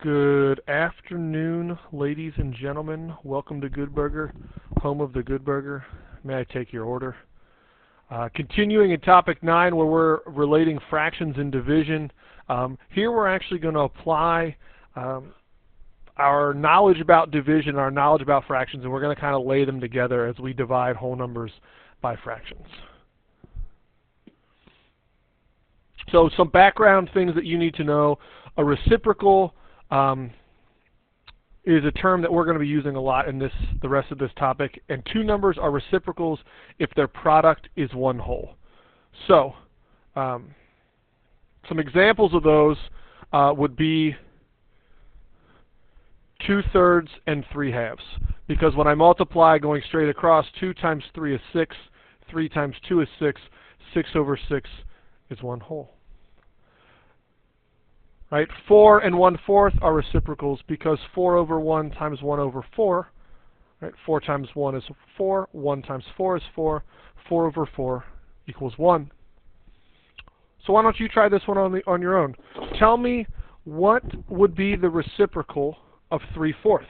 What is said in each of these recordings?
Good afternoon, ladies and gentlemen. Welcome to Good Burger, home of the Good Burger. May I take your order? Continuing in topic 9, where we're relating fractions and division. Here we're actually going to apply our knowledge about division, our knowledge about fractions, and we're going to kind of lay them together as we divide whole numbers by fractions. So some background things that you need to know. A reciprocal is a term that we're going to be using a lot in the rest of this topic, and two numbers are reciprocals if their product is one whole. So some examples of those would be 2/3 and 3/2, because when I multiply going straight across, 2 times 3 is 6, 3 times 2 is 6, 6 over 6 is one whole. Right? 4 and 1/4 are reciprocals because 4 over 1 times 1 over 4. Right? 4 times 1 is 4. 1 times 4 is 4. 4 over 4 equals 1. So why don't you try this one on your own? Tell me what would be the reciprocal of 3/4.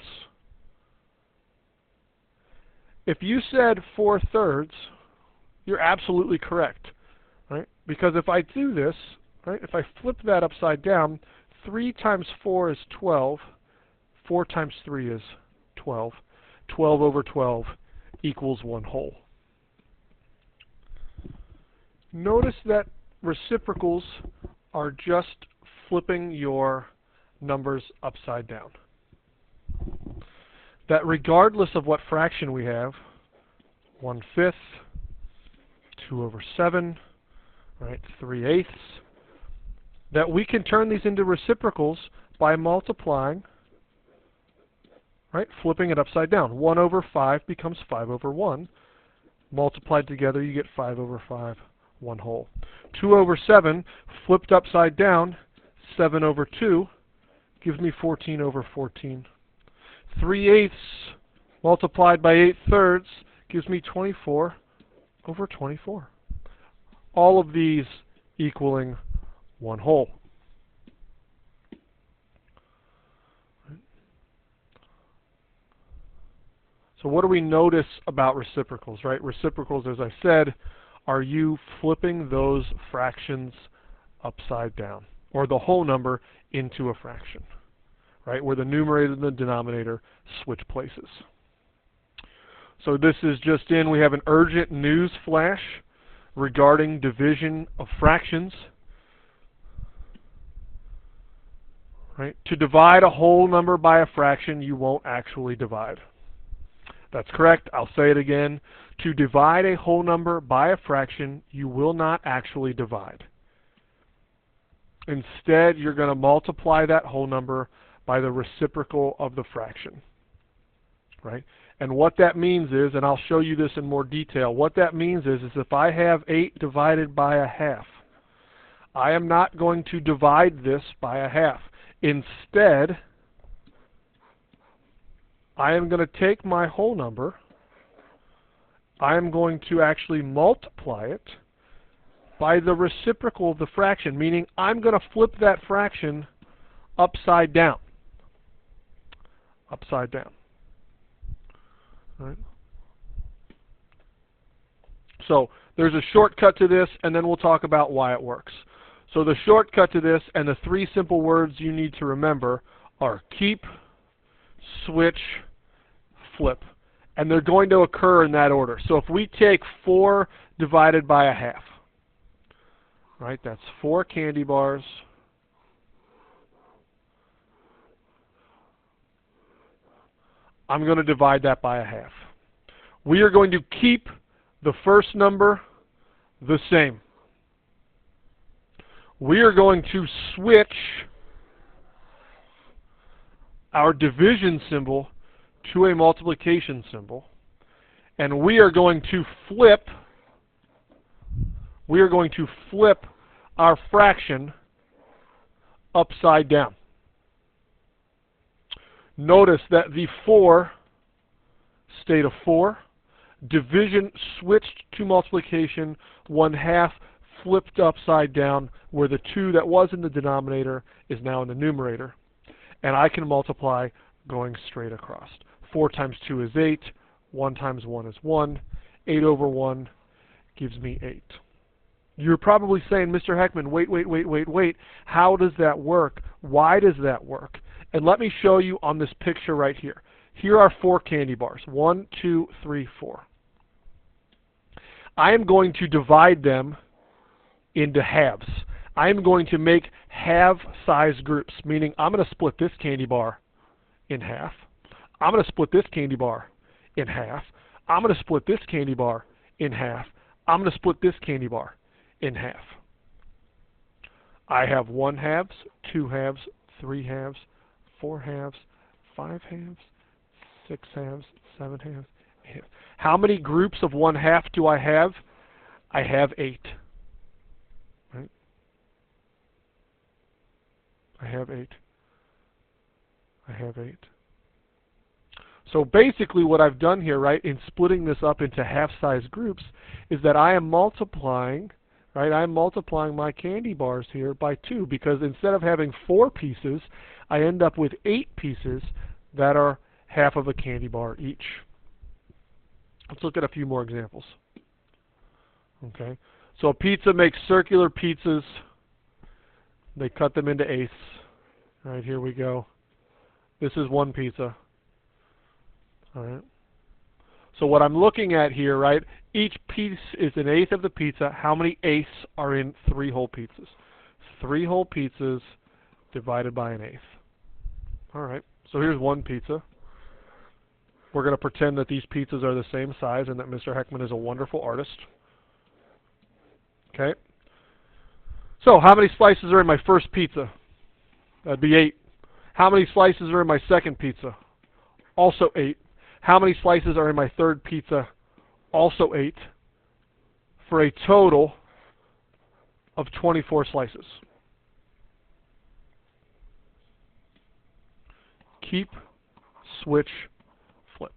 If you said 4/3, you're absolutely correct. Right? Because if I do this, right, if I flip that upside down, 3 times 4 is 12. 4 times 3 is 12. 12 over 12 equals one whole. Notice that reciprocals are just flipping your numbers upside down. That regardless of what fraction we have, 1/5, 2 over 7, right, 3/8, that we can turn these into reciprocals by multiplying, right, flipping it upside down. 1 over 5 becomes 5 over 1. Multiplied together, you get 5 over 5, one whole. 2 over 7, flipped upside down, 7 over 2, gives me 14 over 14. 3/8 multiplied by 8/3 gives me 24 over 24. All of these equaling one whole. So what do we notice about reciprocals, right? Reciprocals, as I said, are you flipping those fractions upside down, or the whole number into a fraction, right? Where the numerator and the denominator switch places. So this is just in, we have an urgent news flash regarding division of fractions. Right? To divide a whole number by a fraction, you won't actually divide. That's correct. I'll say it again. To divide a whole number by a fraction, you will not actually divide. Instead, you're going to multiply that whole number by the reciprocal of the fraction. Right? And what that means is, and I'll show you this in more detail, what that means is if I have 8 divided by a half, I am not going to divide this by a half. Instead, I am going to take my whole number, I am going to actually multiply it by the reciprocal of the fraction, meaning I'm going to flip that fraction upside down. Upside down. All right. So there's a shortcut to this, and then we'll talk about why it works. So the shortcut to this, and the 3 simple words you need to remember, are keep, switch, flip. And they're going to occur in that order. So if we take 4 divided by a half, right, that's 4 candy bars. I'm going to divide that by a half. We are going to keep the first number the same. We are going to switch our division symbol to a multiplication symbol, and we are going to flip our fraction upside down. Notice that the 4 stayed a 4. Division switched to multiplication. 1/2 flipped upside down, where the 2 that was in the denominator is now in the numerator. and I can multiply going straight across. 4 times 2 is 8, 1 times 1 is 1, 8 over 1 gives me 8. You're probably saying, Mr. Heckman, wait, how does that work? Why does that work? And let me show you on this picture right here. Here are 4 candy bars, 1, 2, 3, 4. I am going to divide them into halves. I am going to make half-size groups, meaning I'm going to split this candy bar in half. I'm going to split this candy bar in half. I'm going to split this candy bar in half. I'm going to split this candy bar in half. I have 1 halves, 2 halves, 3 halves, 4 halves, 5 halves, 6 halves, 7 halves, 8 halves. How many groups of 1 half do I have? I have 8. Right? I have 8. I have 8. So basically what I've done here, right, in splitting this up into half-size groups is that I am multiplying, right, I'm multiplying my candy bars here by 2, because instead of having 4 pieces, I end up with 8 pieces that are half of a candy bar each. Let's look at a few more examples. Okay, so a pizza makes circular pizzas. They cut them into eighths. All right, here we go. This is 1 pizza. All right. So what I'm looking at here, right, each piece is an eighth of the pizza. How many eighths are in 3 whole pizzas? 3 whole pizzas divided by an eighth. All right, so here's 1 pizza. We're going to pretend that these pizzas are the same size and that Mr. Heckman is a wonderful artist. Okay. So how many slices are in my first pizza? That'd be 8. How many slices are in my second pizza? Also 8. How many slices are in my third pizza? Also 8. For a total of 24 slices. Keep, switch, flip.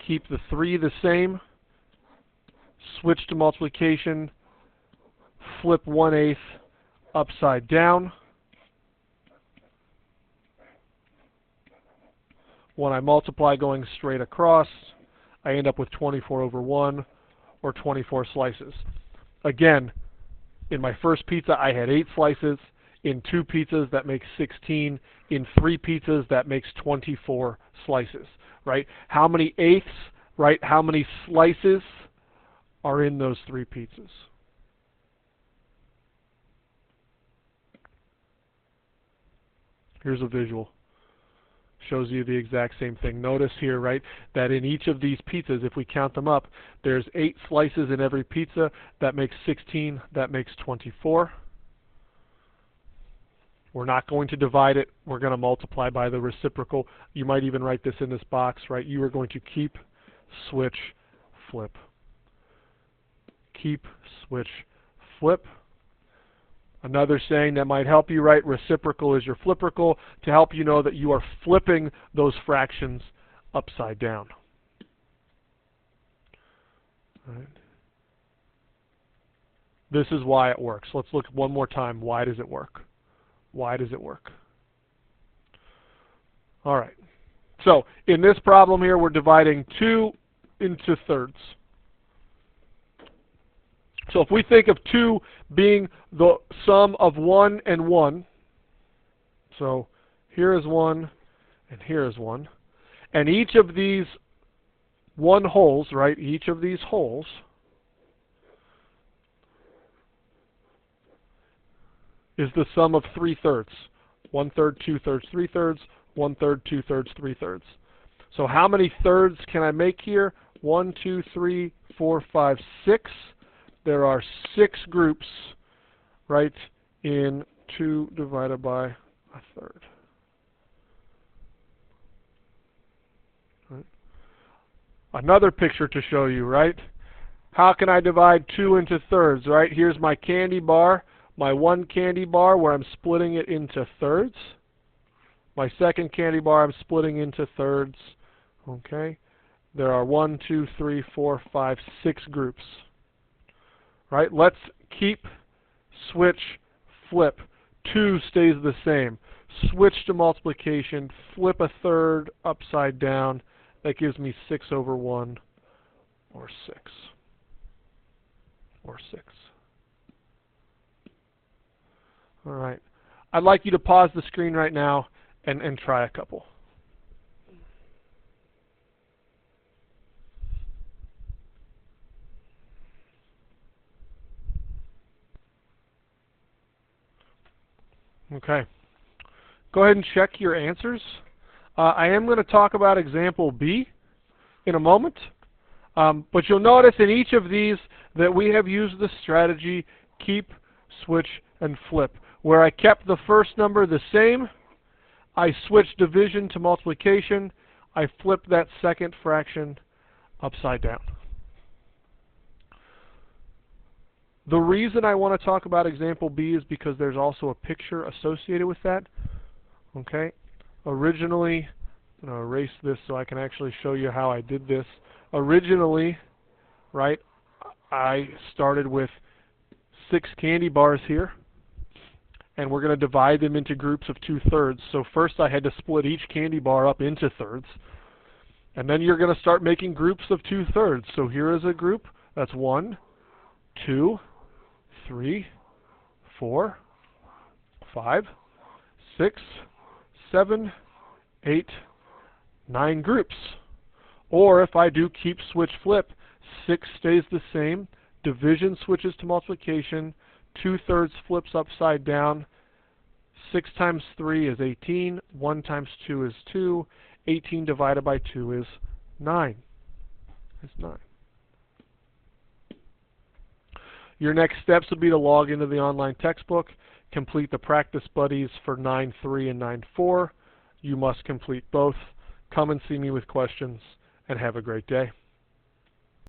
Keep the 3 the same. Switch to multiplication. Flip 1/8 upside down. When I multiply going straight across, I end up with 24 over 1, or 24 slices. Again, in my first pizza, I had 8 slices. In 2 pizzas, that makes 16. In 3 pizzas, that makes 24 slices. Right? How many eighths, right? How many slices are in those 3 pizzas? Here's a visual. Shows you the exact same thing. Notice here, right, that in each of these pizzas, if we count them up, there's 8 slices in every pizza. That makes 16. That makes 24. We're not going to divide it. We're going to multiply by the reciprocal. You might even write this in this box, right? You are going to keep, switch, flip. Keep, switch, flip. Another saying that might help you, right? Reciprocal is your fliprical, to help you know that you are flipping those fractions upside down. All right. This is why it works. Let's look one more time. Why does it work? Why does it work? All right. So in this problem here, we're dividing 2 into thirds. So if we think of 2 being the sum of 1 and 1, so here is 1 and here is 1, and each of these 1 wholes, right, each of these wholes is the sum of 3/3. 1/3, 2/3, 3/3, 1/3, 2/3, 3/3. So how many thirds can I make here? 1, 2, 3, 4, 5, 6. There are 6 groups, right, in 2 divided by a third. Right. Another picture to show you, right? How can I divide 2 into thirds, right? Here's my candy bar, my 1 candy bar where I'm splitting it into thirds. My second candy bar I'm splitting into thirds. Okay? There are 1, 2, 3, 4, 5, 6 groups. Right? Let's keep, switch, flip. 2 stays the same. Switch to multiplication, flip a third upside down. That gives me 6 over 1, or 6. Or 6. All right. I'd like you to pause the screen right now and try a couple. Okay. Go ahead and check your answers. I am going to talk about example B in a moment. But you'll notice in each of these that we have used the strategy keep, switch, and flip. Where I kept the first number the same, I switched division to multiplication. I flipped that second fraction upside down. The reason I want to talk about example B is because there's also a picture associated with that. Okay? Originally, I'm going to erase this so I can actually show you how I did this. Originally, right, I started with 6 candy bars here, and we're going to divide them into groups of 2/3. So first I had to split each candy bar up into thirds, and then you're going to start making groups of 2/3. So here is a group. That's 1, 2, 3, 4, 5, 6, 7, 8, 9 groups. Or if I do keep, switch, flip, 6 stays the same, division switches to multiplication, 2/3 flips upside down, 6 times 3 is 18, 1 times 2 is 2, 18 divided by 2 is 9. It's 9. Your next steps would be to log into the online textbook, complete the practice buddies for 9.3 and 9.4. You must complete both. Come and see me with questions, and have a great day.